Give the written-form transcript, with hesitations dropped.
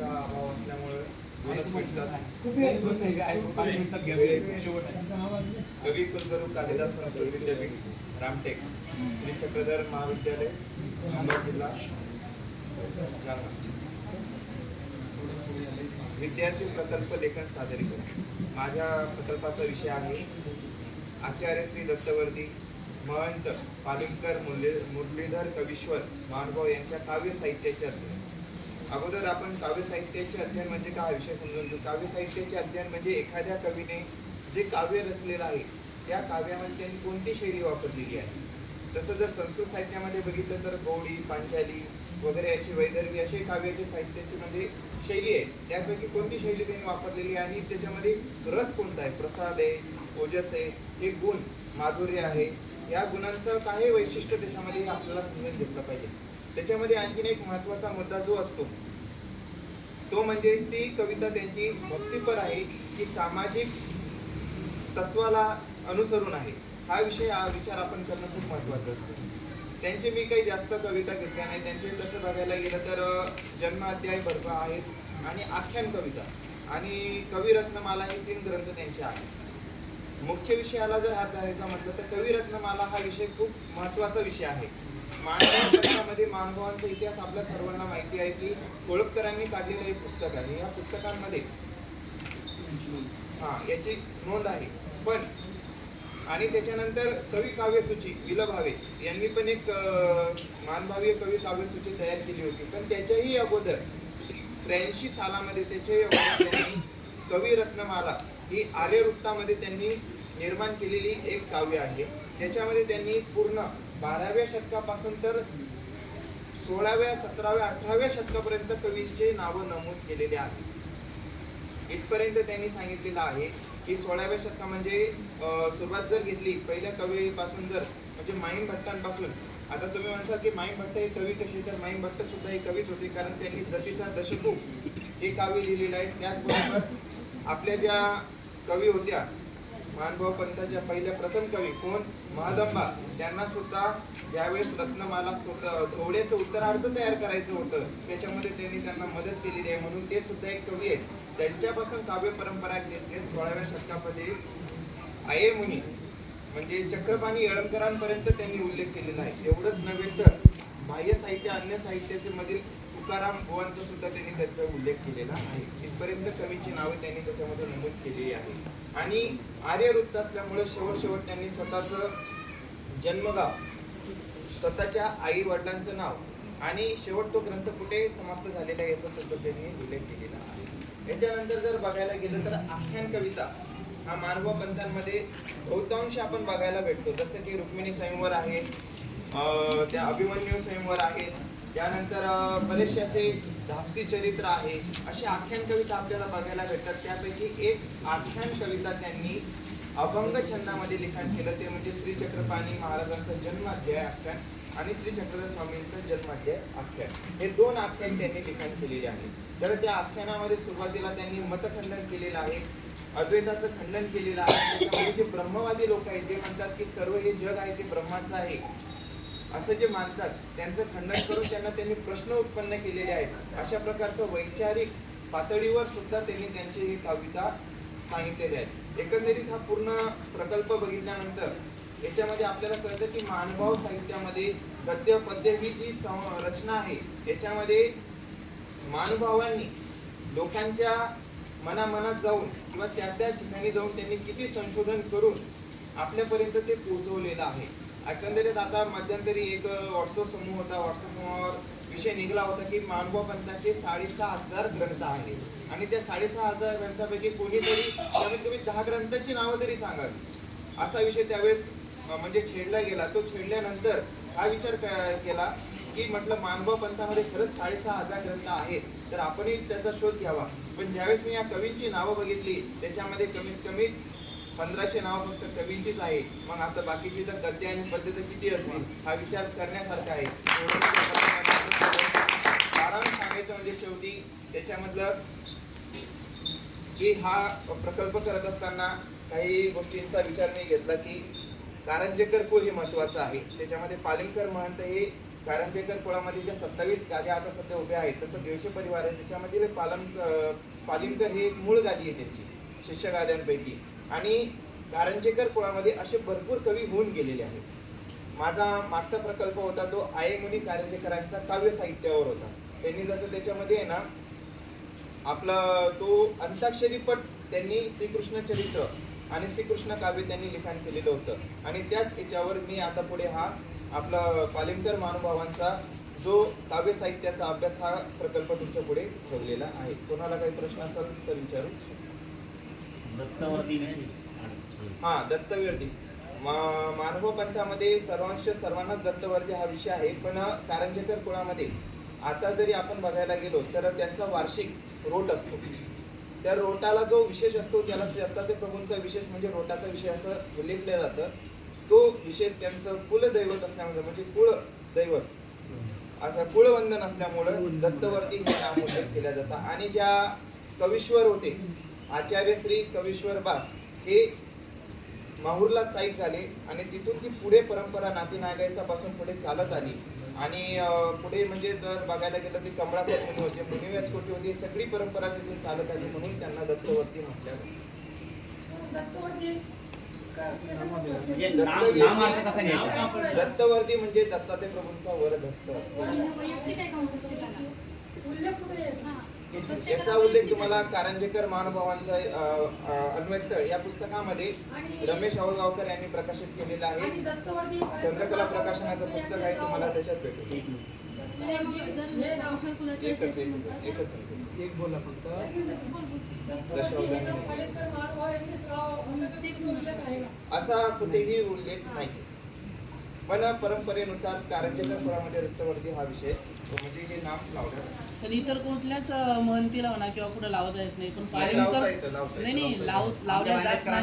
वेळेचा अभाव असल्यामुळे कवी कुलगुरू कालिदास संस्कृत विद्यापीठ रामटेक श्री चक्रधर महाविद्यालय अहमदपूर जिल्हा जालना विद्यार्थी प्रकल्प लेखन सादरीकरण। माझ्या प्रकल्पाचा विषय आहे आचार्य श्री दत्तवर्दी महंत पालिंकर मुरलीधर कवीश्वर महानुभाव यांच्या काव्य साहित्याचे अध्ययन। अगोदर आपण काव्य साहित्याचे अध्ययन म्हणजे काय हा विषय समजून घेऊ। काव्य साहित्याचे अध्ययन म्हणजे एखाद्या कवीने जे काव्य रचलेलं आहे त्या काव्यामध्ये त्यांनी कोणती शैली वापरलेली आहे। तसं जर संस्कृत साहित्यामध्ये बघितलं तर गौडी पांचाली वगैरे अशी वैदर्भी असे काव्याचे साहित्याची म्हणजे शैली आहे, त्यापैकी कोणती शैली त्यांनी वापरलेली आहे आणि त्याच्यामध्ये रस कोणता आहे, प्रसाद आहे, ओजस आहे, हे गुण माधुर्य आहे, या गुणांचं काही वैशिष्ट्य त्याच्यामध्ये आपल्याला समजून घेतलं पाहिजे। त्याच्यामध्ये आणखीन एक महत्त्वाचा मुद्दा जो असतो तो म्हणजे ती कविता त्यांची भक्तिपर आहे की सामाजिक तत्वाला अनुसरून आहे, हा विचार आपण करणं खूप महत्त्वाचं असतं। त्यांचे मी काही जास्त कविता घेतल्या नाही, त्यांचे तसं बघायला गेलं तर जन्म अध्याय वर्ग आहेत आणि आख्यान कविता आणि कविरत्नमाला हे 3 ग्रंथ त्यांचे आहेत। मुख्य विषयाला जर हात धरायचा म्हटलं तर कविरत्नमाला हा विषय खूप महत्त्वाचा विषय आहे। मानवामध्ये मानवांचा इतिहास आपल्या सर्वांना माहिती आहे की कोळपकरांनी काढलेलं एक पुस्तक आहे। या पुस्तकांमध्ये याची नोंद आहे पण आणि त्याच्यानंतर कवी काव्यसूची विल भावे यांनी पण एक मानभावीय कवी काव्यसूची तयार केली होती, पण त्याच्याही अगोदर 83 सालामध्ये त्यांनी कवी रत्नमाला ही आर्यवृत्तामध्ये त्यांनी निर्माण केलेली एक काव्य आहे। त्याच्यामध्ये त्यांनी पूर्ण 12व्या शतकापासून तर 16व्या 17व्या 18व्या शतकापर्यंत कवींचे नावं नमूद केलेले आहेत। इथपर्यंत त्यांनी सांगितलेलं आहे की 16व्या शतका म्हणजे सुरुवात जर घेतली पहिल्या कवीपासून जर म्हणजे माईम भट्टांपासून, आता तुम्ही म्हणसाल की माईम भट्ट हे कवी कशी, तर माईम भट्ट सुद्धा हे कवीच होते कारण त्यांनी जतीचा दशकू हे काव्य लिहिलेलं आहे। त्याचबरोबर आपल्या ज्या कवी होत्या मानभाव पंथाच्या पहिल्या प्रथम कवी कोण महादंबा, त्यांना सुद्धा ज्यावेळेस रत्नमाला थोड्याचं उत्तरार्ध तयार करायचं होतं त्याच्यामध्ये त्यांना मदत केलेली आहे, म्हणून ते सुद्धा एक कवी आहेत। त्यांच्यापासून काव्य परंपरा घेतली 16व्या शतकामध्ये आये मुनी म्हणजे चक्रपाणी यळमकरांपर्यंत त्यांनी उल्लेख केलेला आहे। एवढंच नव्हे तर बाह्य साहित्य अन्य साहित्याचे मधील तुकाराम बुवांचा सुद्धा त्यांनी त्याचा उल्लेख केलेला आहे। इथपर्यंत कवीची नावे त्यांनी त्याच्यामध्ये नमूद केलेली आहे आणि आर्यवृत्त असल्यामुळे शेवट त्यांनी स्वतःचं जन्मगाव, स्वतःच्या आई वडिलांचं नाव आणि शेवट तो ग्रंथ कुठे समाप्त झालेला आहे याचा सुद्धा त्यांनी उल्लेख केलेला आहे। याच्यानंतर जर बघायला गेलं तर आख्यान कविता हा मानव पंथांमध्ये बहुतांश आपण बघायला भेटतो, जसं की रुक्मिणी स्वयंवर आहे, त्या अभिमन्यू स्वयंवर आहे, त्यानंतर बरेचसे असे धापसी चरित्र आहे, अशी आख्यान कविता आपल्याला बघायला भेटतात। त्यापैकी एक आख्यान कविता त्यांनी अभंग छंदामध्ये लिखाण केलं, ते म्हणजे श्री चक्रपाणी महाराजांचा जन्माध्याय आख्यान आणि श्री चक्रधर स्वामींचं जन्माध्याय आख्यान, हे 2 आख्यान त्यांनी लिखाण केलेले आहे। तर त्या आख्यानामध्ये सुरुवातीला त्यांनी मतखंडन केलेलं आहे, अद्वैताचं खंडन केलेलं आहे। त्याच्यामध्ये जे ब्रह्मवादी लोक आहेत जे म्हणतात की सर्व हे जग आहे ते ब्रह्माचं आहे असं जे मानतात त्यांचं खंडन करून त्यांनी प्रश्न उत्पन्न केलेले आहेत। अशा प्रकारचं वैचारिक पातळीवर सुद्धा त्यांनी त्यांची ही कविता सांगितलेली आहे। एकंदरीत हा पूर्ण प्रकल्प बघितल्यानंतर याच्यामध्ये आपल्याला कळतं की मानभाव साहित्यामध्ये गद्य पद्य ही जी रचना आहे याच्यामध्ये मानुभावांनी लोकांच्या मनात जाऊन किंवा त्या ठिकाणी जाऊन त्यांनी किती संशोधन करून आपल्यापर्यंत ते पोहोचवलेलं आहे। एकंदरीत आता मध्यंतरी एक व्हॉट्सअप समूह होता, व्हॉट्सअप समूहावर विषय निघाला होता की मानभाव पंथाचे 6,500 ग्रंथ आहे आणि त्या 6,500 ग्रंथापैकी कोणीतरी कमीत कमी 10 ग्रंथांची नावं तरी सांगावी असा विषय त्यावेळेस म्हणजे छेडला गेला। तो छेडल्यानंतर हा विचार केला की म्हटलं मानभाव पंथामध्ये खरंच 6,500 ग्रंथ आहेत तर आपणही त्याचा शोध घ्यावा। पण ज्यावेळेस मी या कवींची नावं बघितली त्याच्यामध्ये कमीत कमी 1500 नावं फक्त कवींचीच आहे, मग आता बाकीची तर गद्य आणि पद्य किती असतील हा विचार करण्यासारखा आहे। सारांश सांगायचं म्हणजे शेवटी त्याच्यामधलं की हा प्रकल्प करत असताना काही गोष्टींचा विचार मी घेतला की कारंजेकर कुळ हे महत्वाचं आहे। त्याच्यामध्ये पालिंकर महंत हे कारंजेकर कुळामध्ये ज्या 27 गाद्या आता सध्या उभ्या आहेत, तसं 150 परिवार आहे, त्याच्यामध्ये पालिमकर ही एक मूळ गादी आहे त्यांची शिष्य गाद्यांपैकी. आणि कारंजेकर कुळामध्ये असे भरपूर कवी होऊन गेलेले आहेत. माझा मागचा प्रकल्प होता तो आयमुनी कारंजेकरांचा काव्य साहित्यावर होता. त्यांनी जसं त्याच्यामध्ये आहे ना आपला तो अंताक्षरीपट त्यांनी श्रीकृष्ण चरित्र आणि श्रीकृष्ण काव्य त्यांनी लिखाण केलेलं होतं. आणि त्याच याच्यावर मी आता पुढे हा आपला पालिमकर महानुभावांचा जो काव्य साहित्याचा अभ्यास हा प्रकल्प तुमच्या पुढे ठेवलेला आहे. कोणाला काही प्रश्न असेल तर विचारू. हा, दत्तवर्दी मानव पंथामध्ये सर्वांनाच दत्तवर्दी हा विषय आहे. पण कारंजेकर कुळामध्ये आता जरी आपण बघायला गेलो तर त्यांचा वार्षिक रोट असतो. त्या रोटाला जो विशेष असतो त्याला दत्तात्रय प्रभूंचा विशेष म्हणजे रोटाचा विषय असं उल्लेखलं जातं. तो विशेष त्यांचं कुलदैवत असल्यामुळे म्हणजे कुळ दैवत असं कुळवंदन असल्यामुळं दत्तवर्दी हे नाम उल्लेख केलं जातं. आणि ज्या कवीश्वर होते आचार्य श्री कवीश्वर बास हे माहूरला स्थायिक झाले आणि तिथून ती पुढे परंपरा नाती नागायसापासून पुढे चालत आली. आणि पुढे म्हणजे जर बघायला गेलं ते कमळाकर मुनी होते, मुनिव्यासकोटी होती, सगळी परंपरा तिथून चालत आली म्हणून त्यांना दत्तवर्ती म्हटलं. दत्तवर्दी म्हणजे दत्तात्रय प्रभूंचा वरदहस्त असतो. याचा उल्लेख तुम्हाला कारंजेकर महानुभावांचा अन्वयस्थळ या पुस्तकामध्ये रमेश आवगावकर यांनी प्रकाशित केलेलं आहे. चंद्रकला प्रकाशनाचं पुस्तक आहे, तुम्हाला त्याच्यात भेटेल. एक बोला फक्त. असा कुठेही उल्लेख नाही. पण परंपरेनुसार कारंजेकर कुळामध्ये दत्तवर्दी हा विषय म्हणजे हे नाम लावलं. पण इतर कुठल्याच महंतीला म्हणा किंवा कुठे लावता येत नाही. पण लावता येतं. लावल्या जात नाही.